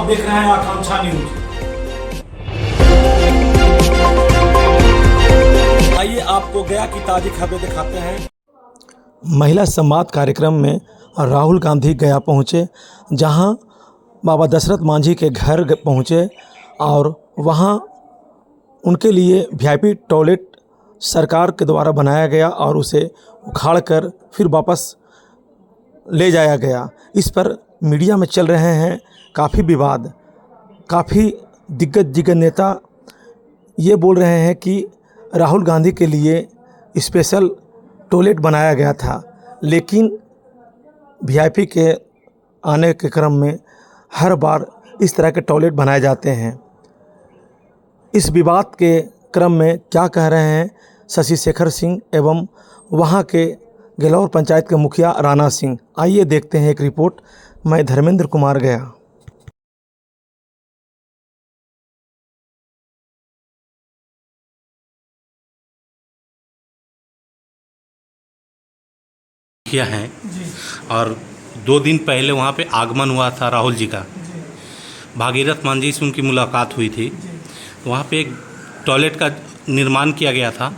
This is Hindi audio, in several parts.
आप देख रहे हैं आकांक्षा न्यूज। आइए आपको गया की ताज़ी खबरें दिखाते हैं। महिला संवाद कार्यक्रम में राहुल गांधी गया पहुँचे, जहां बाबा दशरथ मांझी के घर पहुँचे और वहां उनके लिए वीआईपी टॉयलेट सरकार के द्वारा बनाया गया और उसे उखाड़कर फिर वापस ले जाया गया। इस पर मीडिया में चल रहे हैं काफ़ी विवाद। काफ़ी दिग्गज नेता ये बोल रहे हैं कि राहुल गांधी के लिए स्पेशल टॉयलेट बनाया गया था, लेकिन वीआईपी के आने के क्रम में हर बार इस तरह के टॉयलेट बनाए जाते हैं। इस विवाद के क्रम में क्या कह रहे हैं शशि शेखर सिंह एवं वहां के गलौर पंचायत के मुखिया राणा सिंह, आइए देखते हैं एक रिपोर्ट। मैं धर्मेंद्र कुमार गया। किया है और 2 दिन पहले वहाँ पे आगमन हुआ था राहुल जी का। भागीरथ मांझी से उनकी मुलाकात हुई थी। तो वहाँ पे एक टॉयलेट का निर्माण किया गया था,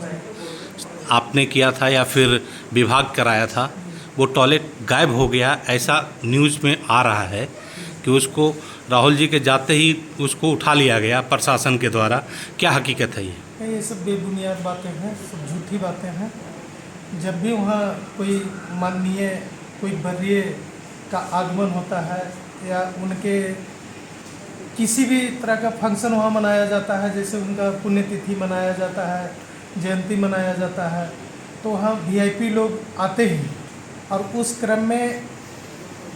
आपने किया था या फिर विभाग कराया था। वो टॉयलेट गायब हो गया, ऐसा न्यूज़ में आ रहा है कि उसको राहुल जी के जाते ही उसको उठा लिया गया प्रशासन के द्वारा। क्या हकीकत है ये सब बेबुनियाद बातें हैं, सब झूठी बातें हैं। जब भी वहाँ कोई माननीय कोई वरीय का आगमन होता है या उनके किसी भी तरह का फंक्शन वहाँ मनाया जाता है, जैसे उनका पुण्यतिथि मनाया जाता है, जयंती मनाया जाता है, तो वहाँ वीआईपी लोग आते ही और उस क्रम में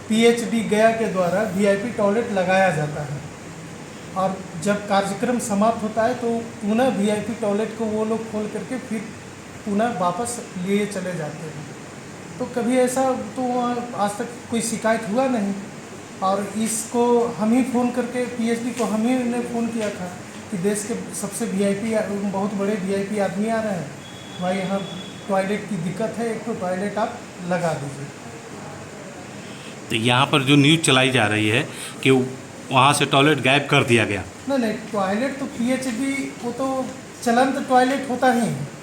पीएचडी गया के द्वारा वीआईपी टॉयलेट लगाया जाता है। और जब कार्यक्रम समाप्त होता है तो पुनः वीआईपी टॉयलेट को वो लोग खोल करके फिर पुनः वापस लिए चले जाते हैं। तो कभी ऐसा तो वहाँ आज तक कोई शिकायत हुआ नहीं। और इसको हम ही फ़ोन करके पीएचडी को हम ही ने फ़ोन किया था कि देश के सबसे वीआईपी बहुत बड़े वीआईपी आदमी आ रहे हैं, भाई यहाँ टॉयलेट की दिक्कत है, एक तो टॉयलेट आप लगा दीजिए। तो यहाँ पर जो न्यूज़ चलाई जा रही है कि वहाँ से टॉयलेट गायब कर दिया गया। नहीं, टॉयलेट तो पीएचडी वो तो चलंत टॉयलेट होता ही है।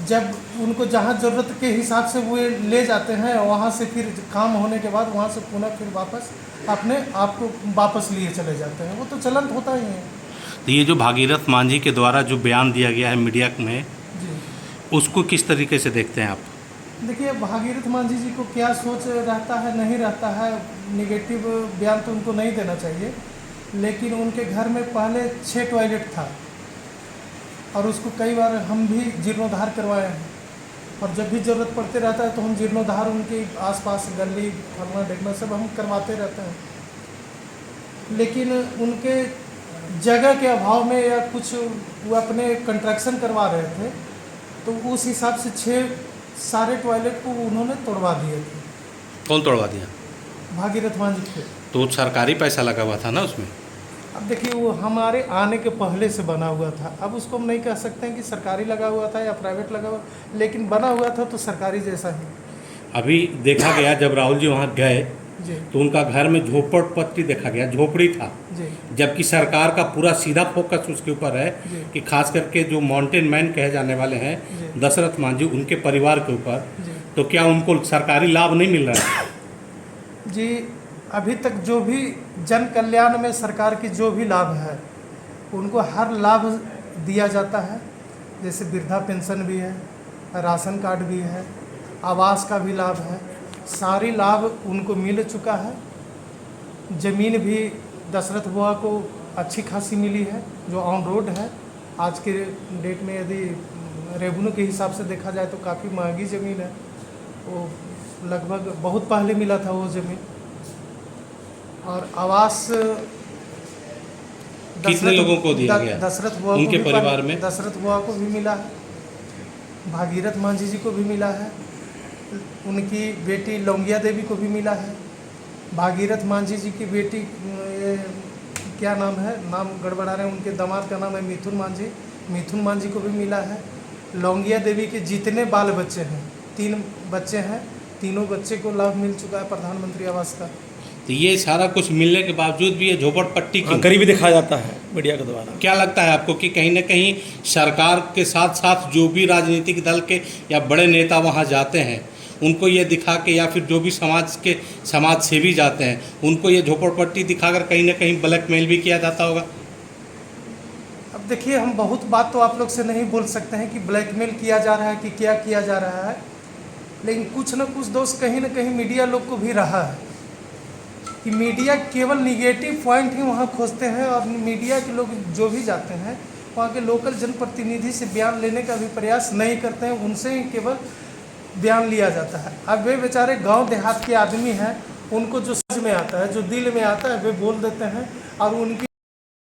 जब उनको जहाँ ज़रूरत के हिसाब से वो ले जाते हैं, वहाँ से फिर काम होने के बाद वहाँ से पुनः फिर वापस अपने आप को वापस लिए चले जाते हैं, वो तो चलंत होता ही है। तो ये जो भागीरथ मांझी के द्वारा जो बयान दिया गया है मीडिया में जी, उसको किस तरीके से देखते हैं आप? देखिए भागीरथ मांझी जी को क्या सोच रहता है नहीं रहता है, निगेटिव बयान तो उनको नहीं देना चाहिए। लेकिन उनके घर में पहले 6 टॉयलेट था और उसको कई बार हम भी जीर्णोद्धार करवाए हैं। और जब भी ज़रूरत पड़ते रहता है तो हम जीर्णोद्धार उनके आसपास गली फलना ढेकना सब हम करवाते रहते हैं। लेकिन उनके जगह के अभाव में या कुछ वो अपने कंस्ट्रक्शन करवा रहे थे, तो उस हिसाब से 6 सारे टॉयलेट को उन्होंने तोड़वा दिए थे। कौन तोड़वा दिया? भागीरथ मांझी थे। तो सरकारी पैसा लगा हुआ था ना उसमें। अब देखिए वो हमारे आने के पहले से बना हुआ था, अब उसको हम नहीं कह सकते हैं कि सरकारी लगा हुआ था या प्राइवेट लगा हुआ, लेकिन बना हुआ था तो सरकारी जैसा ही। अभी देखा गया जब राहुल जी वहाँ गए जी तो उनका घर में झोपड़पट्टी देखा गया, झोपड़ी था। जी जबकि सरकार का पूरा सीधा फोकस उसके ऊपर है जी कि खास करके जो माउंटेन मैन कहे जाने वाले हैं जी दशरथ मांझी, उनके परिवार के ऊपर। जी तो क्या उनको सरकारी लाभ नहीं मिल रहा है? जी, अभी तक जो भी जन कल्याण में सरकार की जो भी लाभ है उनको हर लाभ दिया जाता है। जैसे वृद्धा पेंशन भी है, राशन कार्ड भी है, आवास का भी लाभ है, सारी लाभ उनको मिल चुका है। ज़मीन भी दशरथ बुआ को अच्छी खासी मिली है जो ऑन रोड है। आज के डेट में यदि रेवेन्यू के हिसाब से देखा जाए तो काफ़ी महंगी ज़मीन है, वो लगभग बहुत पहले मिला था वो ज़मीन। और आवास कितने लोगों को दिया गया? दशरथ बुआ उनके को भी परिवार में दशरथ बुआ को भी मिला है, भागीरथ मांझी जी को भी मिला है, उनकी बेटी लौंगिया देवी को भी मिला है, भागीरथ मांझी जी की बेटी क्या नाम है, नाम गड़बड़ा रहे हैं, उनके दामाद का नाम है मिथुन मांझी, मिथुन मांझी को भी मिला है। लौंगिया देवी के जितने बाल बच्चे हैं, 3 बच्चे हैं, तीनों बच्चे को लाभ मिल चुका है प्रधानमंत्री आवास का। तो ये सारा कुछ मिलने के बावजूद भी ये झोपड़पट्टी क्यों? गरीबी दिखाया जाता है मीडिया के द्वारा। क्या लगता है आपको कि कहीं ना कहीं सरकार के साथ साथ जो भी राजनीतिक दल के या बड़े नेता वहाँ जाते हैं उनको ये दिखा के, या फिर जो भी समाज सेवी जाते हैं उनको ये झोपड़पट्टी दिखाकर कहीं ना कहीं ब्लैकमेल भी किया जाता होगा? अब देखिए, हम बहुत बात तो आप लोग से नहीं बोल सकते हैं कि ब्लैकमेल किया जा रहा है कि क्या किया जा रहा है, लेकिन कुछ न कुछ दोष कहीं ना कहीं मीडिया लोग को भी रहा है कि मीडिया केवल निगेटिव पॉइंट ही वहाँ खोजते हैं, और मीडिया के लोग जो भी जाते हैं वहाँ के लोकल जनप्रतिनिधि से बयान लेने का भी प्रयास नहीं करते हैं, उनसे ही केवल बयान लिया जाता है। अब वे बेचारे गांव देहात के आदमी हैं, उनको जो समझ में आता है, जो दिल में आता है, वे बोल देते हैं। और उनकी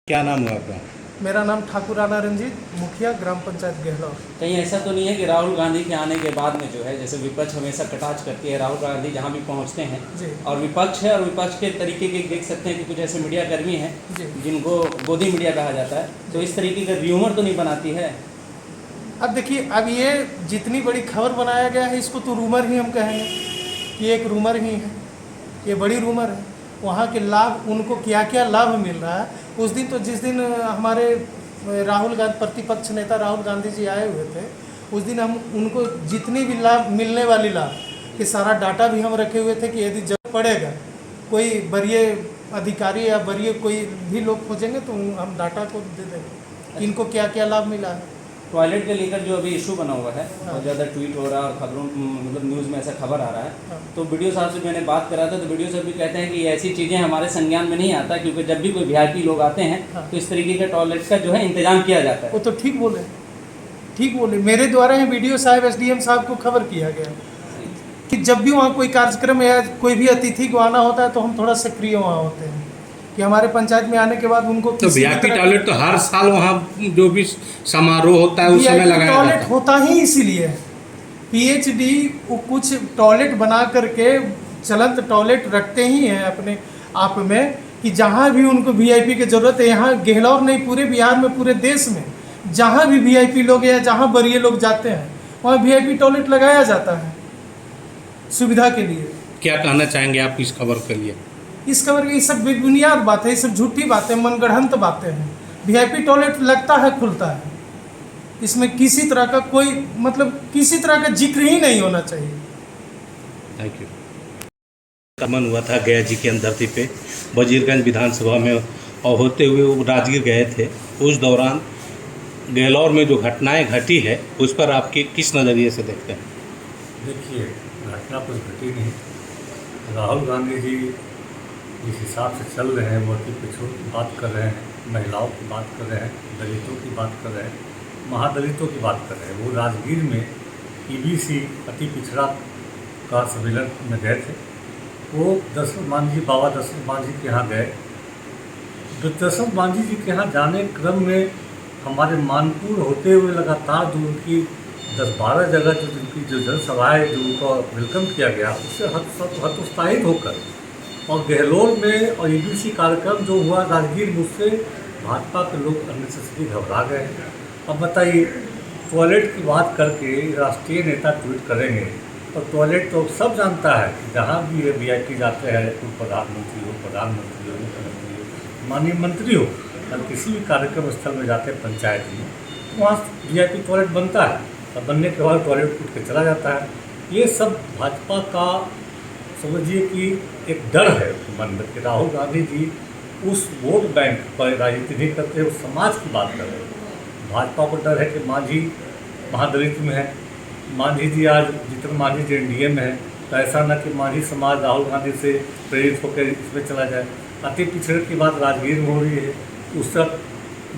क्या नाम हुआ आपका? मेरा नाम ठाकुर राणा रंजीत, मुखिया ग्राम पंचायत गहलौर। कहीं ऐसा तो नहीं है कि राहुल गांधी के आने के बाद में जो है, जैसे विपक्ष हमेशा कटाक्ष करती है, राहुल गांधी जहां भी पहुंचते हैं जी। और विपक्ष है, और विपक्ष के तरीके के देख सकते हैं कि कुछ ऐसे मीडिया कर्मी हैं जी। जिनको गोदी मीडिया कहा जाता है, तो इस तरीके का र्यूमर तो नहीं बनाती है? अब देखिए, अब ये जितनी बड़ी खबर बनाया गया है, इसको तो रूमर ही हम कहेंगे कि एक रूमर ही है, ये बड़ी रूमर है। वहाँ के लाभ, उनको क्या क्या लाभ मिल रहा है, उस दिन तो जिस दिन हमारे राहुल गांधी, प्रतिपक्ष नेता राहुल गांधी जी आए हुए थे, उस दिन हम उनको जितनी भी लाभ, मिलने वाली लाभ के सारा डाटा भी हम रखे हुए थे कि यदि जरूरत पड़ेगा, कोई वरीय अधिकारी या वरीय कोई भी लोग खोजेंगे तो हम डाटा को दे देंगे इनको क्या क्या लाभ मिला है। टॉयलेट के लेकर जो अभी इशू बना हुआ है, बहुत ज़्यादा ट्वीट हो रहा है और खबरों, मतलब न्यूज़ में ऐसा खबर आ रहा है, तो वीडियो साहब से मैंने बात करा था, तो वीडियो साहब भी कहते हैं कि ऐसी चीज़ें हमारे संज्ञान में नहीं आता, क्योंकि जब भी कोई वीआईपी लोग आते हैं तो इस तरीके के टॉयलेट का जो है इंतजाम किया जाता है। वो तो ठीक बोले, ठीक बोले। मेरे द्वारा ही वीडियो साहब, एसडीएम साहब को खबर किया गया कि जब भी वहाँ कोई कार्यक्रम या कोई भी अतिथि को आना होता है तो हम थोड़ा सक्रिय वहाँ होते हैं कि हमारे पंचायत में आने के बाद उनको तो वीआईपी टॉयलेट तो हर साल वहाँ जो भी समारोह होता है उस समय लगाया जाता है। टॉयलेट होता ही इसीलिए है, पीएचडी कुछ टॉयलेट बना करके चलंत टॉयलेट रखते ही हैं अपने आप में कि जहाँ भी उनको वीआईपी की ज़रूरत है, यहाँ गहलौर नहीं पूरे बिहार में, पूरे देश में जहाँ भी वीआईपी लोग या जहाँ वरीय लोग जाते हैं वहाँ वीआईपी टॉयलेट लगाया जाता है सुविधा के लिए। क्या कहना चाहेंगे आप इस खबर के लिए? इस खबर की सब बेबुनियाद बात है, ये सब झूठी बातें, मनगढ़ंत बातें हैं। वीआईपी टॉयलेट लगता है, खुलता है, इसमें किसी तरह का कोई, मतलब किसी तरह का जिक्र ही नहीं होना चाहिए। Thank you. आगमन हुआ था गया जी की धरती पे वजीरगंज विधानसभा में, और होते हुए वो राजगीर गए थे। उस दौरान गहलौर में जो घटनाएं घटी है उस पर आपकी किस नज़रिए से देखते हैं? देखिए, घटना कुछ घटी नहीं। राहुल गांधी जी जिस हिसाब से चल रहे हैं, वो अति पिछड़ों की बात कर रहे हैं, महिलाओं की बात कर रहे हैं, दलितों की बात कर रहे हैं, महादलितों की बात कर रहे हैं। वो राजगीर में ईबीसी अति पिछड़ा का सम्मेलन में गए थे। वो दशरथ मांझी, बाबा दशरथ मांझी के यहाँ गए। दशरथ मांझी जी के यहाँ जाने क्रम में हमारे मानपुर होते हुए लगातार जो उनकी 10-12 जगह जो उनकी जो जनसभाएँ जो उनको वेलकम किया गया, उससे हतोत्साहित होकर और गहलौर में और ईबीसी कार्यक्रम जो हुआ राजगीर में, उससे भाजपा के लोग अननेसेसरी घबरा गए। अब बताइए, टॉयलेट की बात करके राष्ट्रीय नेता ट्वीट करेंगे, और टॉयलेट तो सब जानता है कि जहाँ भी ये वीआईपी जाते हैं, तो प्रधानमंत्री हो, मुख्यमंत्री हो, माननीय मंत्री हो, और किसी भी कार्यक्रम स्थल में जाते हैं पंचायत में, तो वहाँ वीआईपी टॉयलेट बनता है, और बनने के बाद टॉयलेट उठ के चला जाता है। ये सब भाजपा का समझिए कि एक डर है मन में कि राहुल गांधी जी उस वोट बैंक पर राजनीति नहीं करते, उस समाज की बात कर रहे हैं। भाजपा को डर है कि मांझी महादलित में है, मांझी जी आज जितने मांझी जी एनडीए में है, तो ऐसा न कि मांझी समाज राहुल गांधी से प्रेरित होकर इसमें चला जाए। अति पिछड़े की बात राजगीर में हो रही है, उसका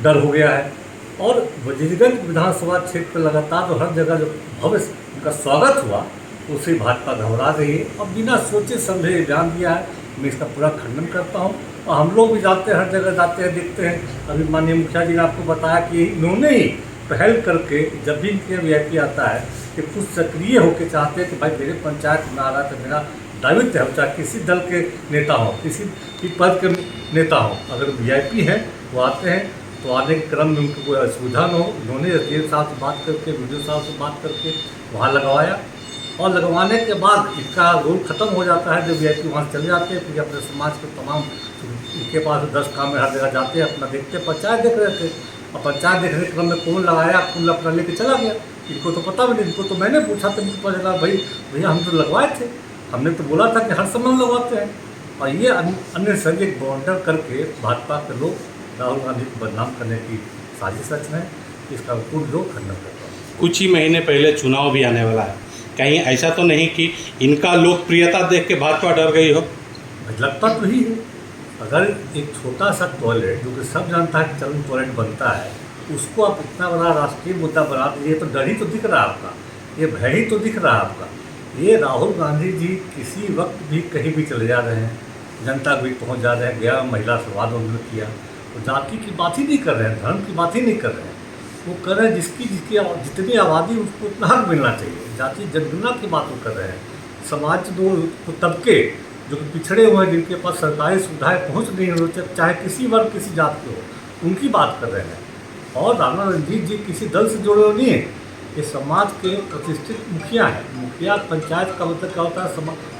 डर हो गया है। और वजीरगंज विधानसभा क्षेत्र पर लगातार तो हर जगह जो भव्य उनका स्वागत हुआ, उससे भाजपा घबरा रही है और बिना सोचे समझे बयान दिया है। मैं इसका पूरा खंडन करता हूँ, और हम लोग भी जाते हैं, हर जगह जाते हैं, देखते हैं। अभी माननीय मुखिया जी ने आपको बताया कि इन्होंने ही पहल करके जब भी इनके वीआईपी आता है कि कुछ सक्रिय होकर चाहते हैं कि भाई मेरे पंचायत में आ रहा है तो मेरा दायित्व है, चाहे किसी दल के नेता हो, किसी भी पद के नेता हो, अगर वीआईपी है वो आते हैं तो आने के क्रम में उनको कोई असुविधा न हो। उन्होंने एसडीएम साहब से बात करके, वीडियो साहब से बात करके वहाँ लगवाया, और लगवाने के बाद इसका रोल ख़त्म हो जाता है। जब VIP वहाँ से चले जाते हैं, फिर अपने समाज के तमाम इनके पास 10 काम में हर जगह जाते हैं, अपना देखते, पंचायत देख रहे थे। और पंचायत देखने के क्रम में कौन लगाया, कौन अपना लेके चला गया, इनको तो पता भी नहीं। इनको तो मैंने पूछा तो मुझे पता चला भाई भैया हम तो लगवाए थे, हमने तो बोला था कि हर समय हम लगवाते हैं। और ये अन्य सभी एक बॉन्डर करके भाजपा के लोग राहुल गांधी को बदनाम करने की साजिश रच रहे हैं। इसका पूर्ण लोग खंडन करते हैं। कुछ ही महीने पहले चुनाव भी आने वाला है, कहीं ऐसा तो नहीं कि इनका लोकप्रियता देख के भाजपा डर गई हो? लगता तो ही है। अगर एक छोटा सा टॉयलेट जो कि सब जानता है कि चलन टॉयलेट बनता है, उसको आप इतना बड़ा राष्ट्रीय मुद्दा बना दीजिए, तो डर ही तो दिख रहा है आपका, ये भय ही तो दिख रहा है आपका। ये राहुल गांधी जी किसी वक्त भी कहीं भी चले जा रहे हैं, जनता के बीच पहुँच जा रहे हैं। गया महिला संवाद उन्होंने किया, तो जाति की बात ही नहीं कर रहे हैं, धर्म की बात ही नहीं कर रहे हैं। वो कर रहे हैं जिसकी जितनी आबादी उसको उतना हक मिलना चाहिए, जाति जनगणना की बात वो कर रहे हैं। समाज दो तबके जो कि पिछड़े हुए हैं, जिनके पास सरकारी सुविधाएं पहुंच नहीं रही, चाहे किसी वर्ग किसी जात के हो, उनकी बात कर रहे हैं। और राणा रणजीत जी किसी दल से जुड़े हुए नहीं है, ये समाज के प्रतिष्ठित मुखिया हैं। मुखिया पंचायत का मतलब क्या होता है,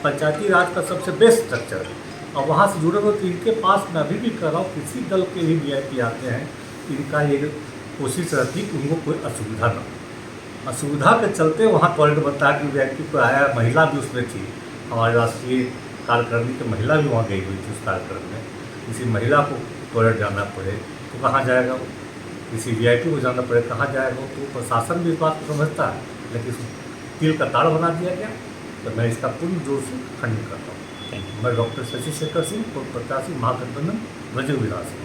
पंचायती राज का सबसे बेस्ट स्ट्रक्चर है। और वहाँ से जुड़े हुए तो इनके पास मैं अभी भी कर रहा हूँ, किसी दल के भी VIP आते हैं, इनका ये कोशिश रहती कि उनको कोई असुविधा न हो। असुविधा के चलते वहाँ टॉयलेट बनता है कि VIP को आया, महिला भी उसमें थी, हमारे राष्ट्रीय कार्यकारिणी की महिला भी वहाँ गई हुई थी उस कार्यक्रम में। किसी महिला को टॉयलेट जाना पड़े तो कहाँ जाएगा वो, किसी VIP को जाना पड़े कहाँ जाएगा वो। तो प्रशासन भी इस बात को समझता है, लेकिन तिल का ताड़ बना दिया गया। तो मैं इसका पूर्ण जोर से खंडन करता हूँ। मैं डॉक्टर शशि शेखर सिंह, प्रत्याशी महागठबंधन ब्रज विलास।